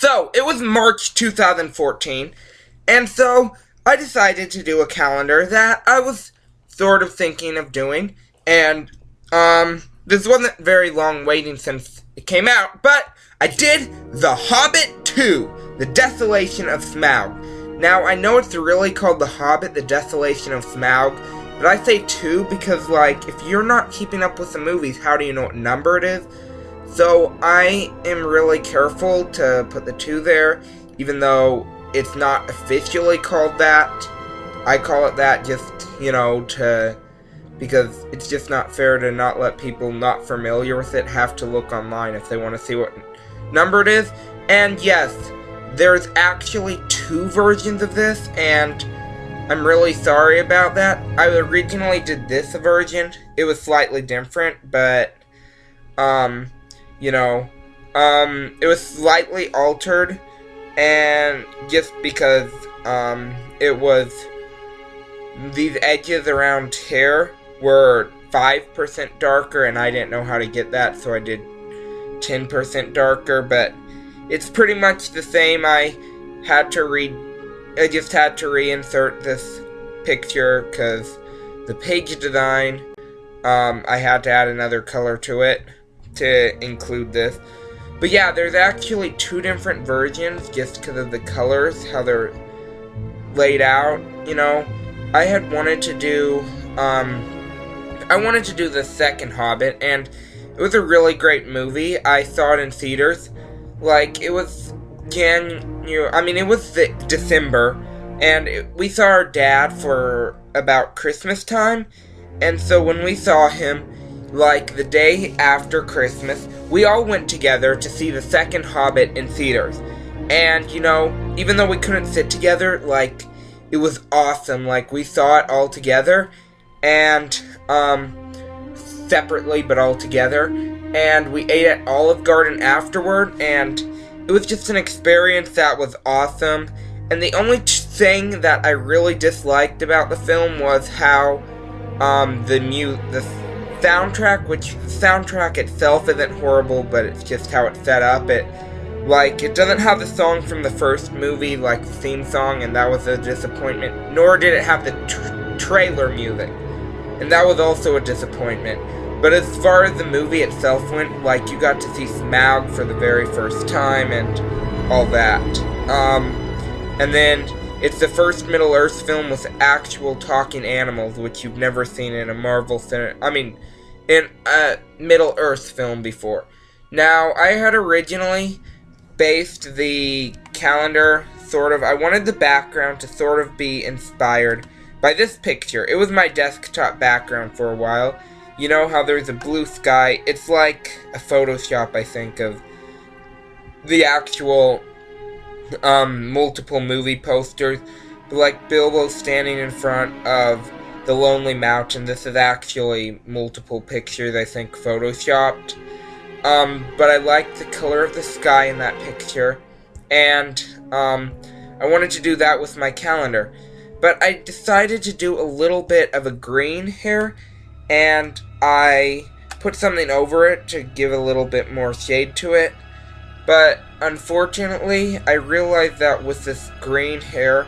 So, it was March 2014, and so I decided to do a calendar that I was sort of thinking of doing, and, this wasn't very long waiting since it came out, but I did The Hobbit 2, The Desolation of Smaug. Now, I know it's really called The Hobbit, The Desolation of Smaug, but I say 2 because, like, if you're not keeping up with the movies, how do you know what number it is? So, I am really careful to put the 2 there, even though it's not officially called that. I call it that just, because it's just not fair to not let people not familiar with it have to look online if they want to see what number it is. And yes, there's actually 2 versions of this, and I'm really sorry about that. I originally did this version. It was slightly different, but, it was slightly altered, and just because, it was, these edges around here were 5% darker, and I didn't know how to get that, so I did 10% darker, but it's pretty much the same. I just had to reinsert this picture, because the page design, I had to add another color to it to include this. But yeah, there's actually 2 different versions just because of the colors, how they're laid out, I had wanted to do, the second Hobbit, and it was a really great movie. I saw it in theaters. Like, it was it was December, and we saw our dad for about Christmas time, and so when we saw him, like, the day after Christmas, we all went together to see the second Hobbit in theaters. And, even though we couldn't sit together, like, it was awesome. Like, we saw it all together, and, separately, but all together. And we ate at Olive Garden afterward, and it was just an experience that was awesome. And the only thing that I really disliked about the film was how, the soundtrack, which the soundtrack itself isn't horrible, but it's just how it's set up. It doesn't have the song from the first movie, like the theme song, and that was a disappointment. Nor did it have the trailer music, and that was also a disappointment. But as far as the movie itself went, like, you got to see Smaug for the very first time, and all that. And then, it's the first Middle-earth film with actual talking animals, which you've never seen in a Marvel in a Middle-earth film before. Now, I had originally based the calendar, I wanted the background to sort of be inspired by this picture. It was my desktop background for a while. You know how there's a blue sky? It's like a Photoshop, I think, of the actual multiple movie posters, but like Bilbo standing in front of the Lonely Mountain. This is actually multiple pictures, I think, photoshopped. But I liked the color of the sky in that picture, and I wanted to do that with my calendar. But I decided to do a little bit of a green here, and I put something over it to give a little bit more shade to it. But unfortunately, I realized that with this green hair,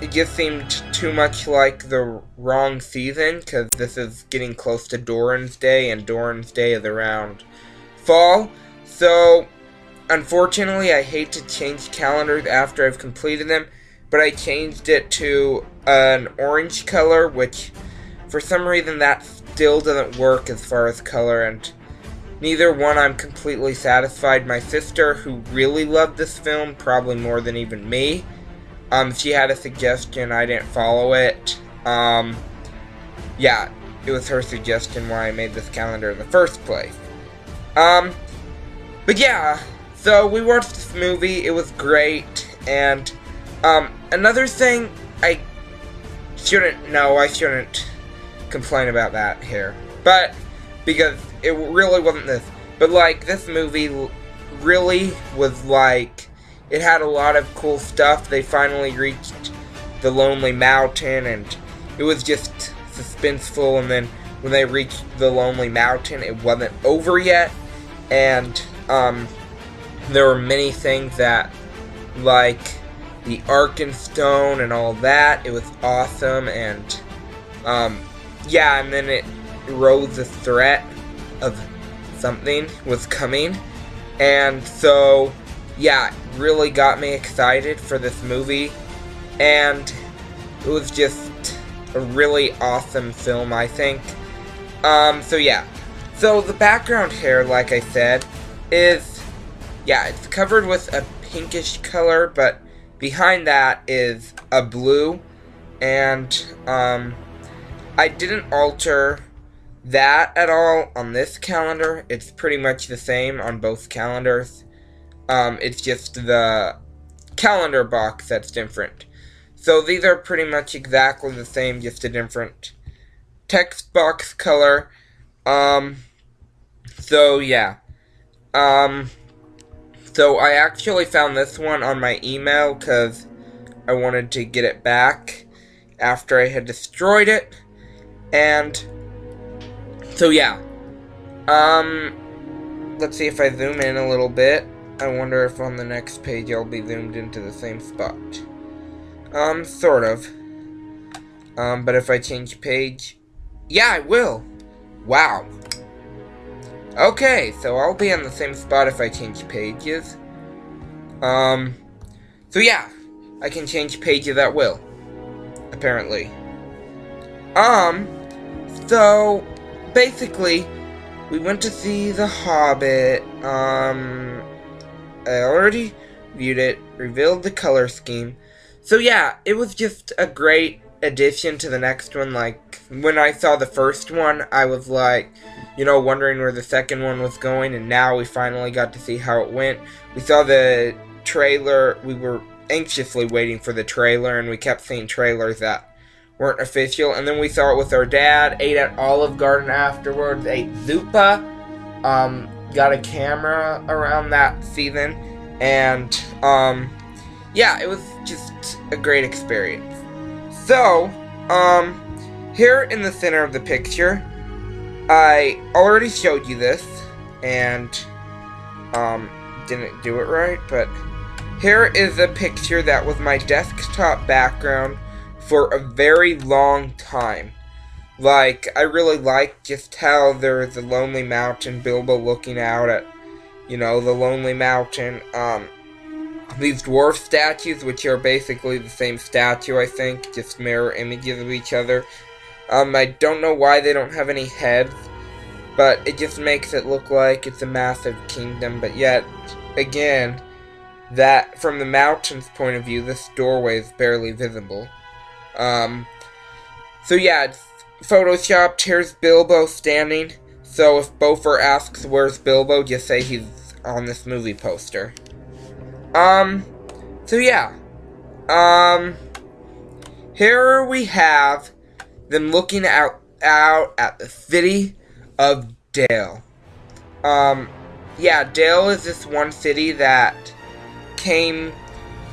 it just seemed too much like the wrong season, because this is getting close to Doran's Day, and Doran's Day is around fall. So, unfortunately, I hate to change calendars after I've completed them, but I changed it to an orange color, which, for some reason, that still doesn't work as far as color, and neither one I'm completely satisfied. My sister, who really loved this film, probably more than even me, she had a suggestion, I didn't follow it. Yeah, it was her suggestion why I made this calendar in the first place. But yeah, so we watched this movie, it was great, and, another thing, I shouldn't complain about that here, but, because it really wasn't this, but like, this movie really was like, it had a lot of cool stuff. They finally reached the Lonely Mountain, and it was just suspenseful, and then when they reached the Lonely Mountain, it wasn't over yet, and, there were many things that, like the Arkenstone and all that, it was awesome, and yeah, and then it rose the threat of something was coming, and so yeah, it really got me excited for this movie, and it was just a really awesome film, I think. So yeah, so the background here, like I said, is, yeah, it's covered with a pinkish color, but behind that is a blue, and I didn't alter that at all on this calendar. It's pretty much the same on both calendars. It's just the calendar box that's different. So these are pretty much exactly the same, just a different text box color. So yeah. So I actually found this one on my email because I wanted to get it back after I had destroyed it. And so yeah. Let's see if I zoom in a little bit. I wonder if on the next page I'll be zoomed into the same spot. Sort of. But if I change page, yeah, I will. Wow. Okay, so I'll be on the same spot if I change pages. So yeah, I can change pages at will, apparently. So, basically, we went to see The Hobbit. I already viewed it, revealed the color scheme. So yeah, it was just a great addition to the next one. Like, when I saw the first one, I was like, you know, wondering where the second one was going, and now we finally got to see how it went. We saw the trailer, we were anxiously waiting for the trailer, and we kept seeing trailers that weren't official, and then we saw it with our dad, ate at Olive Garden afterwards, ate Zupa, got a camera around that season, and, yeah, it was just a great experience. So, here in the center of the picture, I already showed you this, and, didn't do it right, but here is a picture that was my desktop background for a very long time. Like, I really liked just how there is a lonely mountain, Bilbo looking out at, you know, the lonely mountain, these dwarf statues, which are basically the same statue, I think, just mirror images of each other. I don't know why they don't have any heads, but it just makes it look like it's a massive kingdom, but yet, again, that, from the mountain's point of view, this doorway is barely visible. So yeah, it's photoshopped. Here's Bilbo standing, so if Beaufort asks where's Bilbo, just say he's on this movie poster. So yeah, here we have them looking out at the city of Dale. Yeah, Dale is this one city that came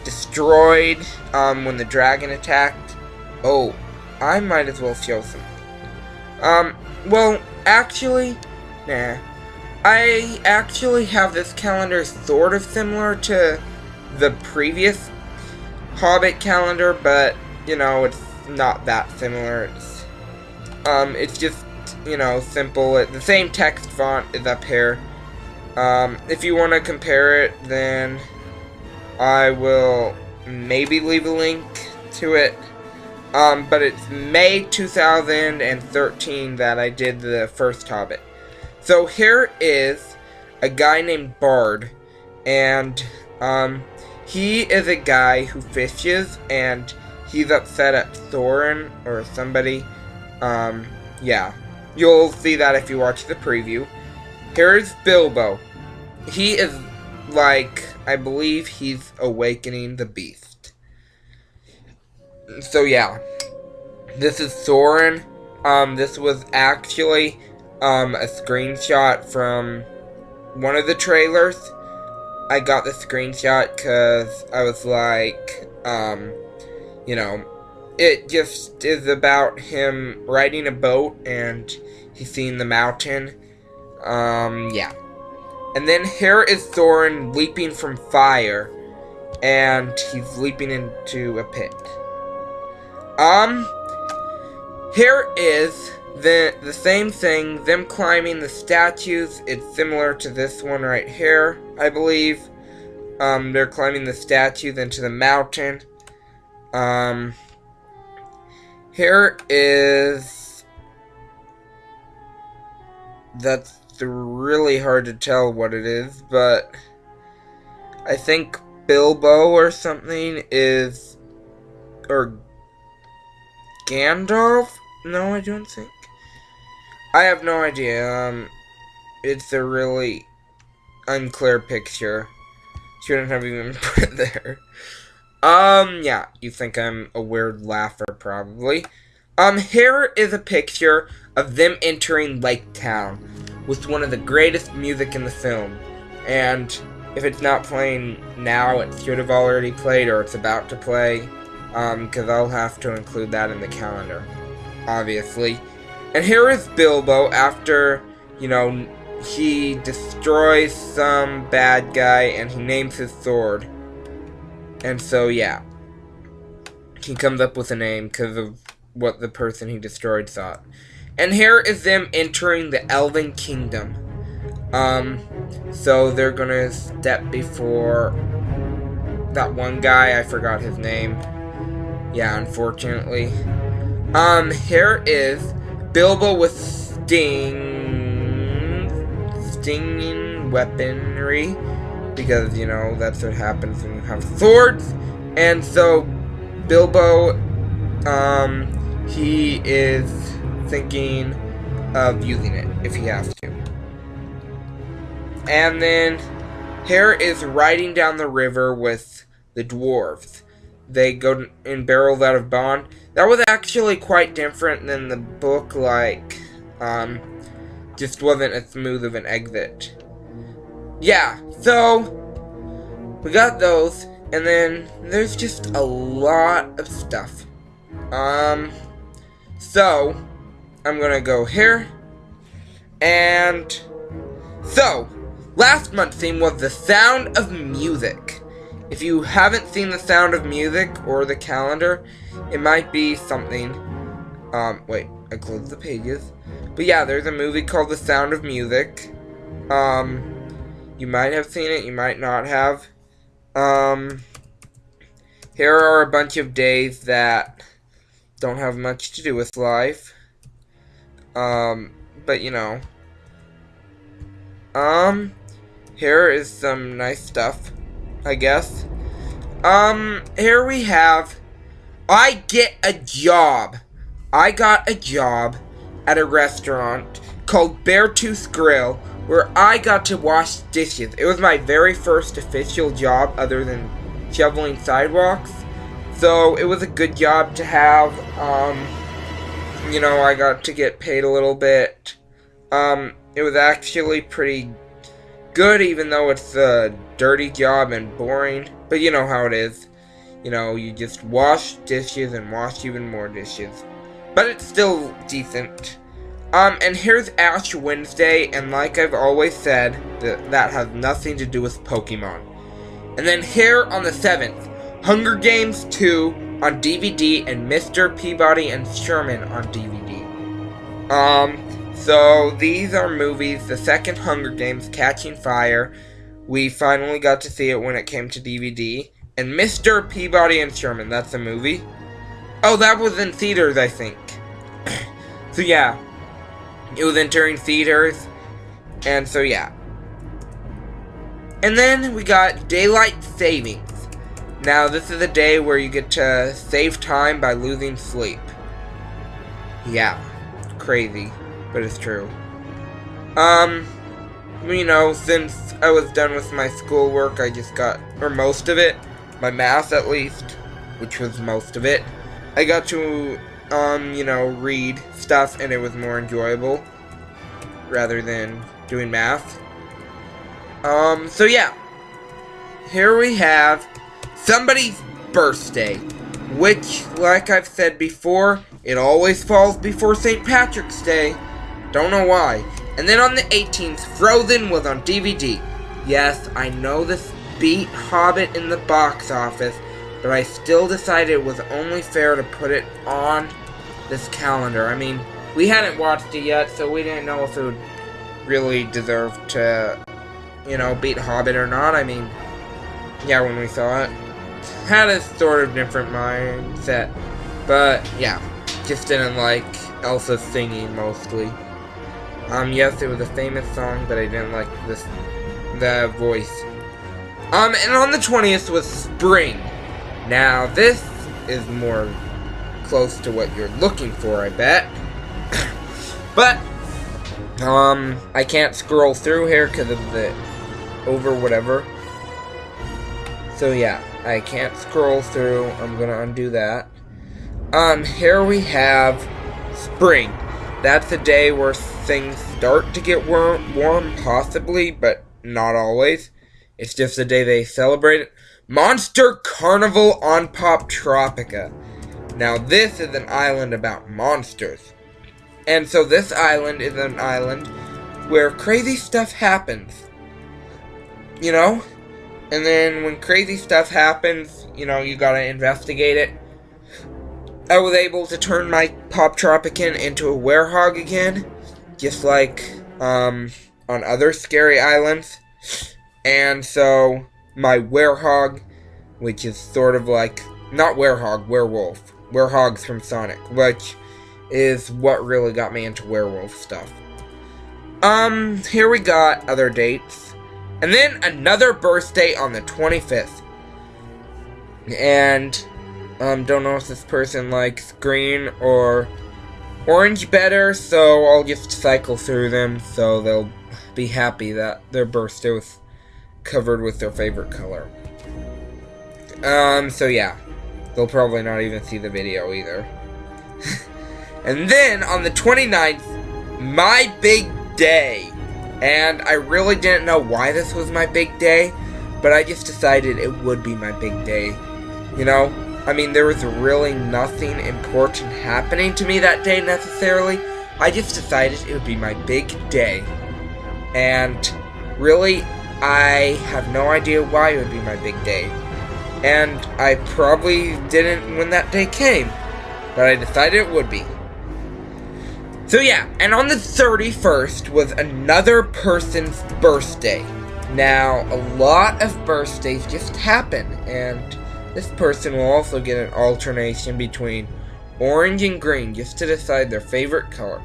destroyed, when the dragon attacked. Oh, I might as well show some. Well, actually, nah. I actually have this calendar sort of similar to the previous Hobbit calendar, but, you know, it's not that similar. It's just, you know, simple. The same text font is up here. If you want to compare it, then I will maybe leave a link to it. But it's May 2013 that I did the first Hobbit. So here is a guy named Bard, and he is a guy who fishes, and he's upset at Thorin or somebody. Yeah, you'll see that if you watch the preview. Here's Bilbo. He is like, I believe he's awakening the beast. So yeah, this is Thorin. This was actually a screenshot from one of the trailers. I got the screenshot because I was like, you know, it just is about him riding a boat and he's seeing the mountain. Yeah. And then here is Thorin leaping from fire. And he's leaping into a pit. Here is the same thing, them climbing the statues. It's similar to this one right here, I believe. They're climbing the statues into the mountain. Here is... That's really hard to tell what it is, but I think Bilbo or something is... Or Gandalf? No, I don't think. I have no idea. It's a really unclear picture. Shouldn't have even put it there. Yeah, you think I'm a weird laugher, probably. Here is a picture of them entering Lake Town with one of the greatest music in the film. And if it's not playing now, it should have already played, or it's about to play. Because I'll have to include that in the calendar, obviously. And here is Bilbo after, you know, he destroys some bad guy and he names his sword. And so, yeah. He comes up with a name because of what the person he destroyed thought. And here is them entering the Elven Kingdom. So they're gonna step before that one guy, I forgot his name. Yeah, unfortunately. Here is Bilbo with stinging weaponry, because, you know, that's what happens when you have swords. And so, Bilbo, he is thinking of using it, if he has to. And then, here is riding down the river with the dwarves. They go in barrels out of bond. That was actually quite different than the book, like, just wasn't as smooth of an exit. Yeah, so, we got those, and then there's just a lot of stuff. So, I'm gonna go here, and, so, last month's theme was the Sound of Music. If you haven't seen The Sound of Music or the calendar, it might be something. Wait, I closed the pages. But yeah, there's a movie called The Sound of Music. You might have seen it, you might not have. Here are a bunch of days that don't have much to do with life. But you know. Here is some nice stuff, I guess. Here we have, I get a job. I got a job at a restaurant called Beartooth Grill, where I got to wash dishes. It was my very first official job other than shoveling sidewalks. So it was a good job to have. You know, I got to get paid a little bit. It was actually pretty good, even though it's a dirty job and boring. But you know how it is. You know, you just wash dishes and wash even more dishes. But it's still decent. And here's Ash Wednesday, and like I've always said, that has nothing to do with Pokemon. And then here on the 7th, Hunger Games 2 on DVD and Mr. Peabody and Sherman on DVD. So these are movies. The second Hunger Games, Catching Fire, we finally got to see it when it came to DVD. And Mr. Peabody and Sherman, that's a movie. Oh, that was in theaters, I think. So yeah, it was entering theaters, and so yeah. And then we got Daylight Savings. Now this is a day where you get to save time by losing sleep. Yeah, crazy, but it's true. You know, since I was done with my schoolwork, I just got, or most of it, my math at least, which was most of it, I got to, you know, read stuff, and it was more enjoyable, rather than doing math. So yeah, here we have somebody's birthday, which, like I've said before, it always falls before St. Patrick's Day. Don't know why. And then on the 18th, Frozen was on DVD. Yes, I know this beat Hobbit in the box office, but I still decided it was only fair to put it on this calendar. I mean, we hadn't watched it yet, so we didn't know if it would really deserve to, beat Hobbit or not. I mean, yeah, when we saw it, had a sort of different mindset, but yeah, just didn't like Elsa's singing mostly. Yes, it was a famous song, but I didn't like the voice. And on the 20th was Spring. Now, this is more close to what you're looking for, I bet. But, I can't scroll through here because of the over whatever. So yeah, I can't scroll through. I'm gonna undo that. Here we have Spring. That's the day where things start to get warm, possibly, but not always. It's just the day they celebrate it. Monster Carnival on Pop Tropica. Now, this is an island about monsters. And so this island is an island where crazy stuff happens. And then when crazy stuff happens, you gotta investigate it. I was able to turn my Pop Tropican into a werehog again, just like on other scary islands. And so my werehog, which is sort of like, not werehog, werewolf. Werehog's from Sonic, which is what really got me into werewolf stuff. Here we got other dates. And then another birthday on the 25th. And don't know if this person likes green or orange better, so I'll just cycle through them so they'll be happy that their birthday was covered with their favorite color. So yeah, they'll probably not even see the video either. And then on the 29th, my big day. And I really didn't know why this was my big day, but I just decided it would be my big day. I mean, there was really nothing important happening to me that day necessarily. I just decided it would be my big day. And really, I have no idea why it would be my big day. And I probably didn't when that day came, but I decided it would be. So yeah, and on the 31st was another person's birthday. Now, a lot of birthdays just happen, and this person will also get an alternation between orange and green just to decide their favorite color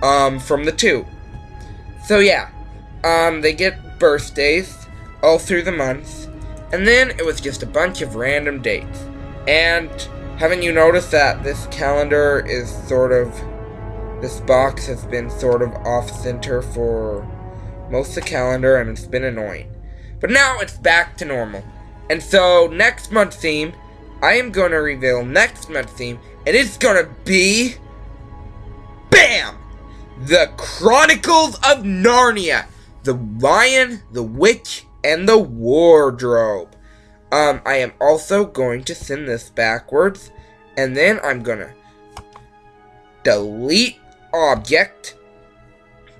from the two. So yeah, they get birthdays all through the months, and then it was just a bunch of random dates. And haven't you noticed that this calendar is this box has been sort of off-center for most of the calendar, and it's been annoying. But now it's back to normal. And so, next month's theme, I am going to reveal next month's theme, and it's going to be... BAM! The Chronicles of Narnia! The Lion, the Witch, and the Wardrobe. I am also going to send this backwards, and then I'm going to delete object,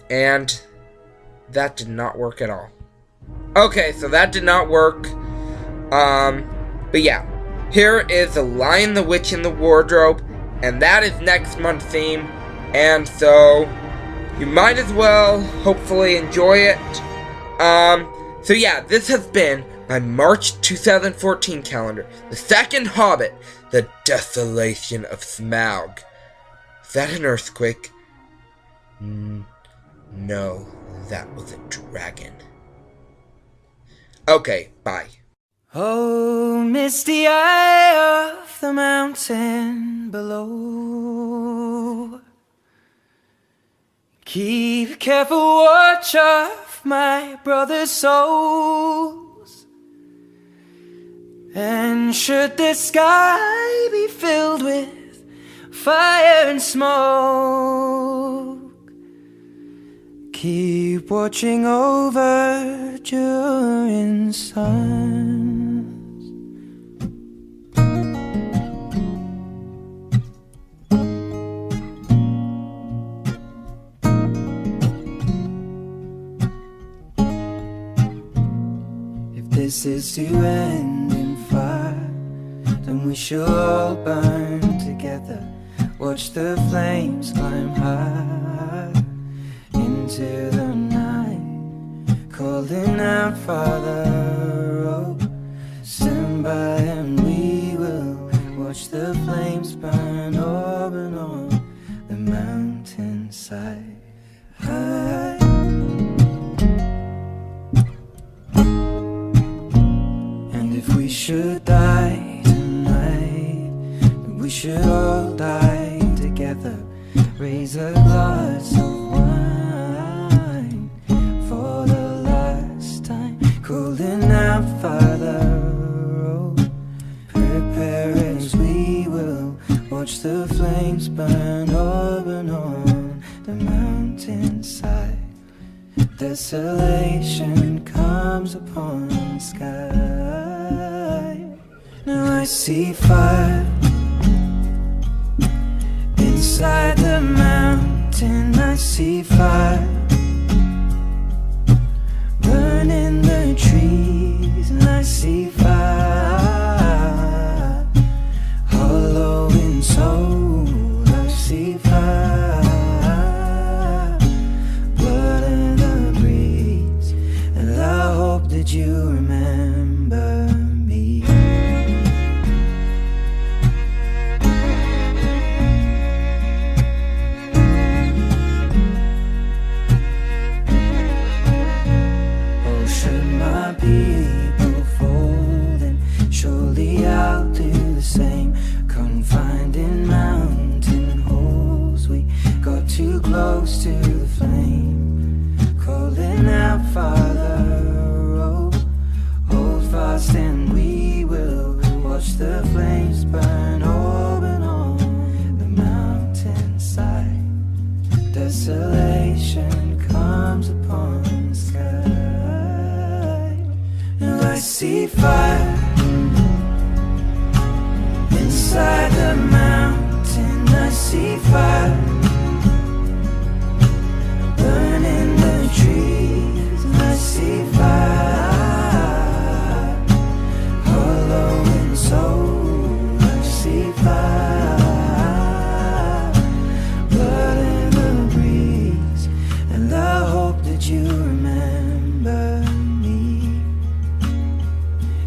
and that did not work at all. Okay, so that did not work. But yeah, here is The Lion, the Witch, and the Wardrobe, and that is next month's theme, and so you might as well hopefully enjoy it. So yeah, this has been my March 2014 calendar, the second Hobbit, the Desolation of Smaug. Is that an earthquake? No, that was a dragon. Okay, bye. Oh, misty eye of the mountain below, keep careful watch of my brother's souls. And should the sky be filled with fire and smoke, keep watching over during suns. this is to end in fire, then we shall all burn together. Watch the flames climb high into the night, calling out, Father, oh, stand by and we will watch the flames burn open on the mountainside. And if we should die tonight, then we should all die together. Raise a glass of wine for the last time, calling out, Father, oh, prepare as we will watch the flames burn open on the mountainside. Desolation comes upon the sky. Now I see fire inside the mountain. I see fire burning the trees, and I see fire hollow in soul. I see fire, blood in the breeze, and I hope that you remember me. Oh, should my people fall, then surely I'll do the same. Confined in mountain holes, we got too close to the flame, calling out, Father, oh, hold fast and we will watch the flames burn open on the mountainside. Desolation comes upon the sky. And I see fire inside the mountain. I see fire burning the trees, and I see fire hollow in soul. I see fire, blood in the breeze, and I hope that you remember me.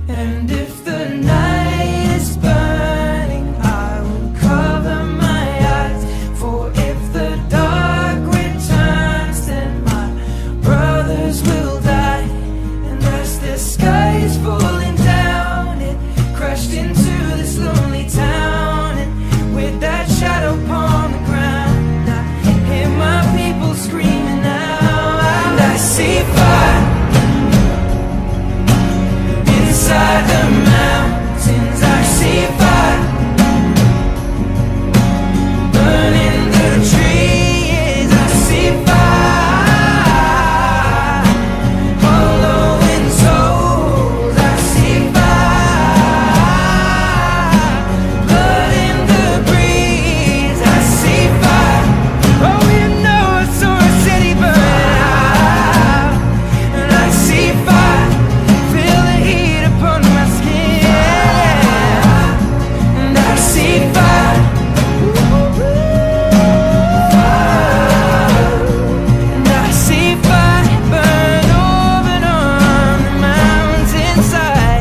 And if the night is burning, I will cover my eyes. For if the dark returns, then my brothers will die. And as the sky is falling down, it crashed into this lonely town. And with that shadow upon the ground, I hear my people screaming out. And I see fire inside the mountains. I see fire burning the trees. I see fire hollow in souls. I see fire, blood in the breeze. I see fire. Oh, you know I saw a city burn out. And I see fire, feel the heat upon my skin. And I see fire, and I see fire burn open on the mountainside.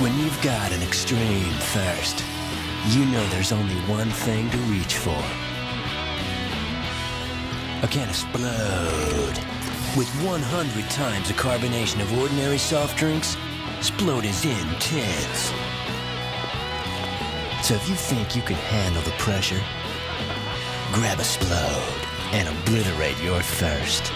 When you've got an extreme thirst, you know there's only one thing to reach for. A can of Splode. With 100 times the carbonation of ordinary soft drinks, Splode is intense. So if you think you can handle the pressure, grab a Splode and obliterate your thirst.